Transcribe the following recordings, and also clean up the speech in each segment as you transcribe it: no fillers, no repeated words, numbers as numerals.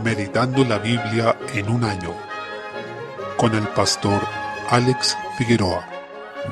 Meditando la Biblia en un año, con el pastor Alex Figueroa.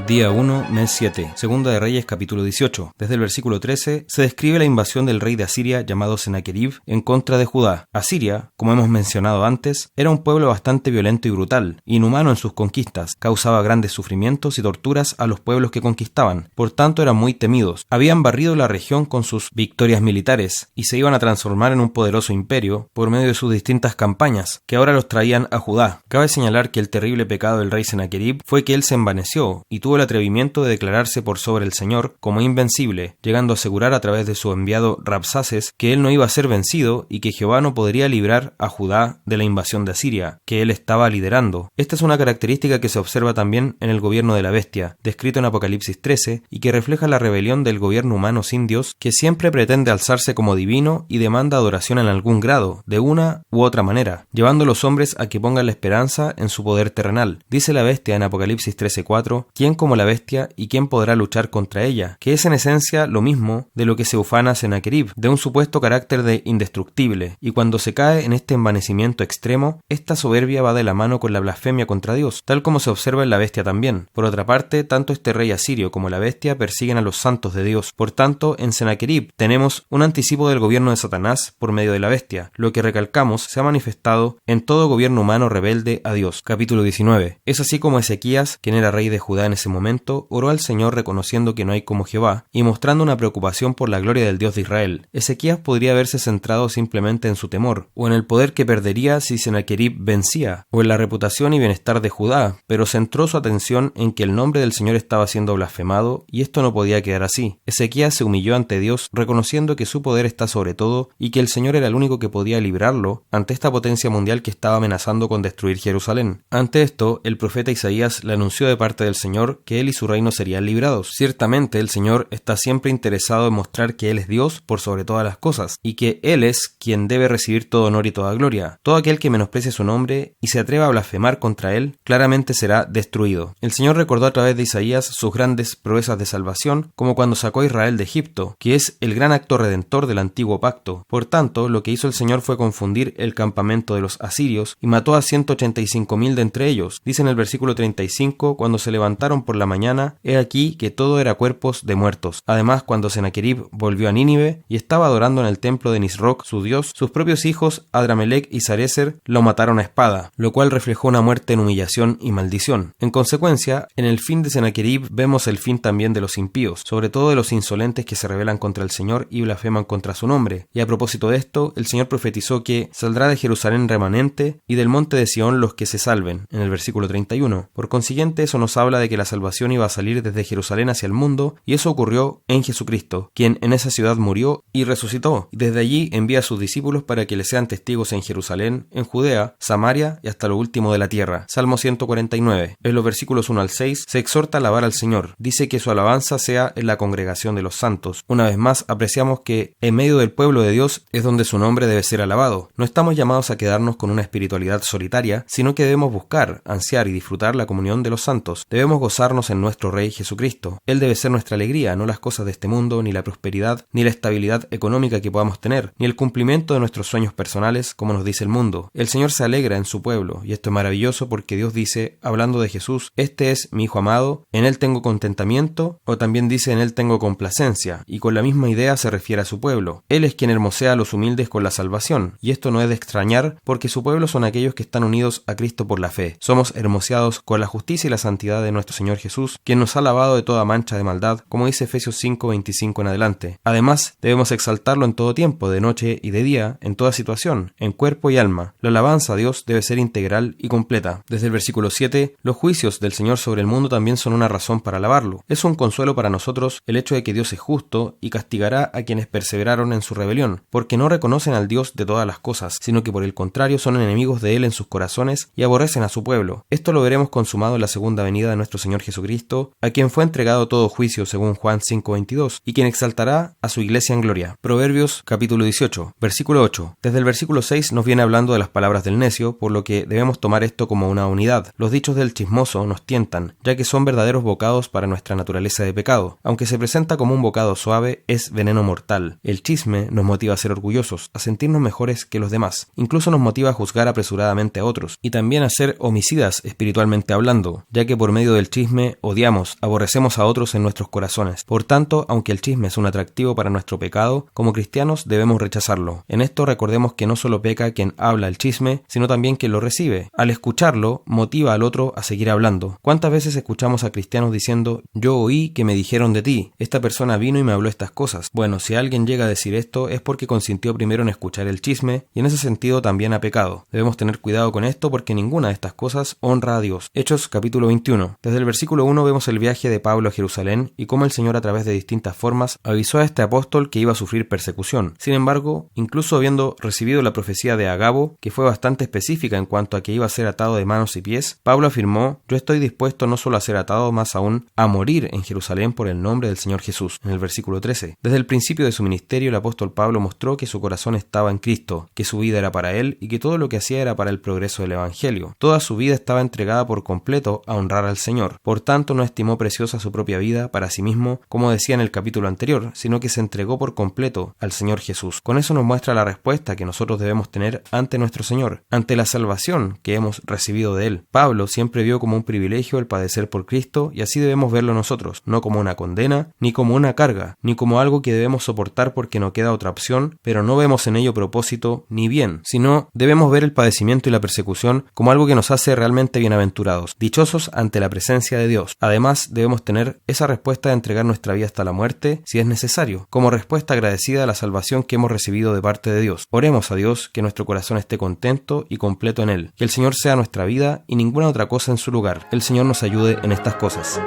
Día 1, mes 7, Segunda de Reyes, capítulo 18. Desde el versículo 13 se describe la invasión del rey de Asiria llamado Senaquerib en contra de Judá. Asiria, como hemos mencionado antes, era un pueblo bastante violento y brutal, inhumano en sus conquistas, causaba grandes sufrimientos y torturas a los pueblos que conquistaban, por tanto eran muy temidos. Habían barrido la región con sus victorias militares y se iban a transformar en un poderoso imperio por medio de sus distintas campañas, que ahora los traían a Judá. Cabe señalar que el terrible pecado del rey Senaquerib fue que él se envaneció y tuvo el atrevimiento de declararse por sobre el Señor como invencible, llegando a asegurar a través de su enviado Rabsaces que él no iba a ser vencido y que Jehová no podría librar a Judá de la invasión de Asiria, que él estaba liderando. Esta es una característica que se observa también en el gobierno de la bestia, descrito en Apocalipsis 13, y que refleja la rebelión del gobierno humano sin Dios, que siempre pretende alzarse como divino y demanda adoración en algún grado, de una u otra manera, llevando a los hombres a que pongan la esperanza en su poder terrenal. Dice la bestia en Apocalipsis 13:4, ¿quién como la bestia y quién podrá luchar contra ella? Que es en esencia lo mismo de lo que se ufana Senaquerib, de un supuesto carácter de indestructible, y cuando se cae en este envanecimiento extremo, esta soberbia va de la mano con la blasfemia contra Dios, tal como se observa en la bestia también. Por otra parte, tanto este rey asirio como la bestia persiguen a los santos de Dios. Por tanto, en Senaquerib tenemos un anticipo del gobierno de Satanás por medio de la bestia, lo que recalcamos se ha manifestado en todo gobierno humano rebelde a Dios. Capítulo 19. Es así como Ezequías, quien era rey de Judá en ese momento, oró al Señor reconociendo que no hay como Jehová y mostrando una preocupación por la gloria del Dios de Israel. Ezequías podría haberse centrado simplemente en su temor, o en el poder que perdería si Senaquerib vencía, o en la reputación y bienestar de Judá, pero centró su atención en que el nombre del Señor estaba siendo blasfemado, y esto no podía quedar así. Ezequías se humilló ante Dios, reconociendo que su poder está sobre todo, y que el Señor era el único que podía librarlo ante esta potencia mundial que estaba amenazando con destruir Jerusalén. Ante esto, el profeta Isaías le anunció de parte del Señor que él y su reino serían librados. Ciertamente el Señor está siempre interesado en mostrar que Él es Dios por sobre todas las cosas, y que Él es quien debe recibir todo honor y toda gloria. Todo aquel que menosprecie su nombre y se atreva a blasfemar contra Él, claramente será destruido. El Señor recordó a través de Isaías sus grandes proezas de salvación, como cuando sacó a Israel de Egipto, que es el gran acto redentor del antiguo pacto. Por tanto, lo que hizo el Señor fue confundir el campamento de los asirios y mató a 185,000 de entre ellos. Dice en el versículo 35, cuando se levantaron por la mañana, he aquí que todo era cuerpos de muertos. Además, cuando Senaquerib volvió a Nínive y estaba adorando en el templo de Nisroch, su dios, sus propios hijos, Adramelech y Sarecer, lo mataron a espada, lo cual reflejó una muerte en humillación y maldición. En consecuencia, en el fin de Senaquerib vemos el fin también de los impíos, sobre todo de los insolentes que se rebelan contra el Señor y blasfeman contra su nombre. Y a propósito de esto, el Señor profetizó que saldrá de Jerusalén remanente y del monte de Sión los que se salven, en el versículo 31. Por consiguiente, eso nos habla de que la salvación iba a salir desde Jerusalén hacia el mundo, y eso ocurrió en Jesucristo, quien en esa ciudad murió y resucitó. Desde allí envía a sus discípulos para que le sean testigos en Jerusalén, en Judea, Samaria y hasta lo último de la tierra. Salmo 149. En los versículos 1 al 6 se exhorta a alabar al Señor. Dice que su alabanza sea en la congregación de los santos. Una vez más apreciamos que en medio del pueblo de Dios es donde su nombre debe ser alabado. No estamos llamados a quedarnos con una espiritualidad solitaria, sino que debemos buscar, ansiar y disfrutar la comunión de los santos. Debemos gozarnos en nuestro Rey Jesucristo. Él debe ser nuestra alegría, no las cosas de este mundo, ni la prosperidad, ni la estabilidad económica que podamos tener, ni el cumplimiento de nuestros sueños personales, como nos dice el mundo. El Señor se alegra en su pueblo, y esto es maravilloso porque Dios dice, hablando de Jesús, este es mi Hijo amado, en Él tengo contentamiento, o también dice en Él tengo complacencia, y con la misma idea se refiere a su pueblo. Él es quien hermosea a los humildes con la salvación, y esto no es de extrañar porque su pueblo son aquellos que están unidos a Cristo por la fe. Somos hermoseados con la justicia y la santidad de nuestro Señor Jesús, quien nos ha lavado de toda mancha de maldad, como dice Efesios 5:25 en adelante. Además, debemos exaltarlo en todo tiempo, de noche y de día, en toda situación, en cuerpo y alma. La alabanza a Dios debe ser integral y completa. Desde el versículo 7, los juicios del Señor sobre el mundo también son una razón para alabarlo. Es un consuelo para nosotros el hecho de que Dios es justo y castigará a quienes perseveraron en su rebelión, porque no reconocen al Dios de todas las cosas, sino que por el contrario son enemigos de Él en sus corazones y aborrecen a su pueblo. Esto lo veremos consumado en la segunda venida de nuestro Señor Señor Jesucristo, a quien fue entregado todo juicio según Juan 5:22, y quien exaltará a su iglesia en gloria. Proverbios capítulo 18, versículo 8. Desde el versículo 6 nos viene hablando de las palabras del necio, por lo que debemos tomar esto como una unidad. Los dichos del chismoso nos tientan, ya que son verdaderos bocados para nuestra naturaleza de pecado. Aunque se presenta como un bocado suave, es veneno mortal. El chisme nos motiva a ser orgullosos, a sentirnos mejores que los demás. Incluso nos motiva a juzgar apresuradamente a otros, y también a ser homicidas espiritualmente hablando, ya que por medio del chisme odiamos, aborrecemos a otros en nuestros corazones. Por tanto, aunque el chisme es un atractivo para nuestro pecado, como cristianos debemos rechazarlo. En esto recordemos que no solo peca quien habla el chisme, sino también quien lo recibe. Al escucharlo, motiva al otro a seguir hablando. ¿Cuántas veces escuchamos a cristianos diciendo: yo oí que me dijeron de ti, esta persona vino y me habló estas cosas? Bueno, si alguien llega a decir esto es porque consintió primero en escuchar el chisme, y en ese sentido también ha pecado. Debemos tener cuidado con esto porque ninguna de estas cosas honra a Dios. Hechos capítulo 21. Desde el versículo 1 vemos el viaje de Pablo a Jerusalén y cómo el Señor a través de distintas formas avisó a este apóstol que iba a sufrir persecución. Sin embargo, incluso habiendo recibido la profecía de Agabo, que fue bastante específica en cuanto a que iba a ser atado de manos y pies, Pablo afirmó: yo estoy dispuesto no solo a ser atado, más aún a morir en Jerusalén por el nombre del Señor Jesús. En el versículo 13. Desde el principio de su ministerio, el apóstol Pablo mostró que su corazón estaba en Cristo, que su vida era para Él y que todo lo que hacía era para el progreso del Evangelio. Toda su vida estaba entregada por completo a honrar al Señor. Por tanto, no estimó preciosa su propia vida para sí mismo, como decía en el capítulo anterior, sino que se entregó por completo al Señor Jesús. Con eso nos muestra la respuesta que nosotros debemos tener ante nuestro Señor, ante la salvación que hemos recibido de Él. Pablo siempre vio como un privilegio el padecer por Cristo, y así debemos verlo nosotros, no como una condena, ni como una carga, ni como algo que debemos soportar porque no queda otra opción, pero no vemos en ello propósito ni bien, sino debemos ver el padecimiento y la persecución como algo que nos hace realmente bienaventurados, dichosos ante la presencia de Dios. Además, debemos tener esa respuesta de entregar nuestra vida hasta la muerte, si es necesario, como respuesta agradecida a la salvación que hemos recibido de parte de Dios. Oremos a Dios que nuestro corazón esté contento y completo en Él, que el Señor sea nuestra vida y ninguna otra cosa en su lugar. El Señor nos ayude en estas cosas.